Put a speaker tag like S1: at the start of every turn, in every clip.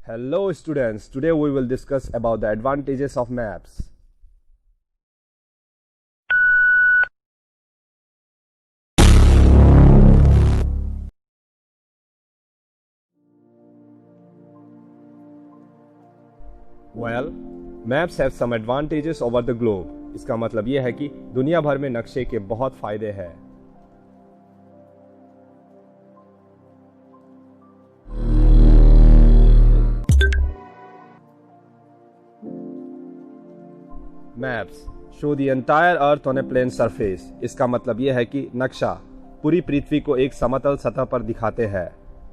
S1: Hello students, today we will discuss about the advantages of maps. Well, maps have some advantages over the globe. इसका मतलब यह है कि दुनिया भर में नक्शे के बहुत फायदे हैं. Maps show the entire earth on a plane surface. इसका मतलब यह है कि नक्शा पूरी पृथ्वी को एक समतल सतह पर दिखाते हैं.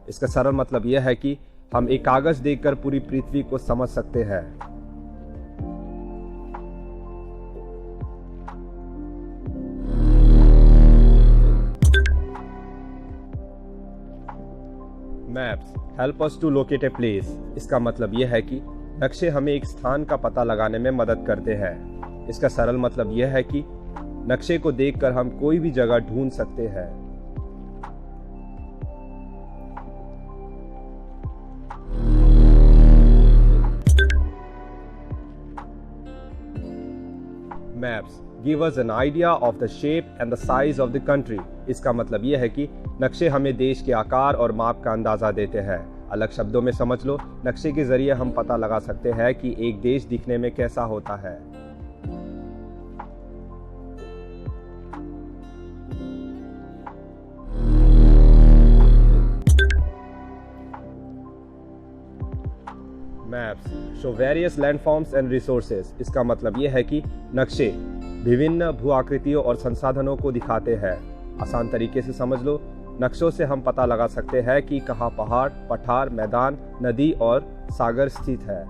S1: इसका सरल मतलब यह है कि हम एक कागज देखकर पूरी पृथ्वी को समझ सकते हैं. Maps help us to locate a place. इसका मतलब यह है कि नक्शे हमें एक स्थान का पता लगाने में मदद करते हैं. इसका सरल मतलब यह है कि नक्शे को देखकर हम कोई भी जगह ढूंढ सकते हैं. Maps give us an idea of the shape and the size of the country. इसका मतलब यह है कि नक्शे हमें देश के आकार और माप का अंदाजा देते हैं. अलग शब्दों में समझ लो, नक्शे के जरिए हम पता लगा सकते हैं कि एक देश दिखने में कैसा होता है. Maps show various landforms and resources. इसका मतलब यह है कि नक्शे विभिन्न भू आकृतियों और संसाधनों को दिखाते हैं. आसान तरीके से समझ लो, नक्शों से हम पता लगा सकते हैं कि कहाँ पहाड़, पठार, मैदान, नदी और सागर स्थित है.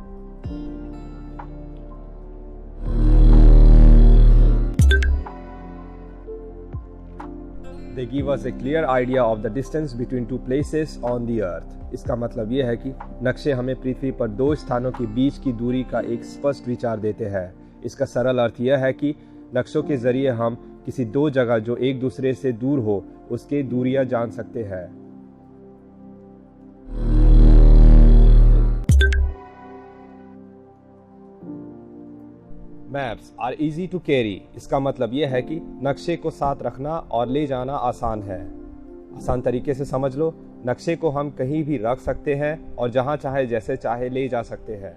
S1: They give us a clear idea of the distance between two places on the earth. इसका मतलब यह है कि नक्शे हमें पृथ्वी पर दो स्थानों के बीच की दूरी का एक स्पष्ट विचार देते हैं. इसका सरल अर्थ यह है कि नक्शों के जरिए हम किसी दो जगह जो एक दूसरे से दूर हो उसके दूरियां जान सकते हैं. Maps are easy to carry. इसका मतलब यह है कि नक्शे को साथ रखना और ले जाना आसान है. आसान तरीके से समझ लो, नक्शे को हम कहीं भी रख सकते हैं और जहां चाहे जैसे चाहे ले जा सकते हैं.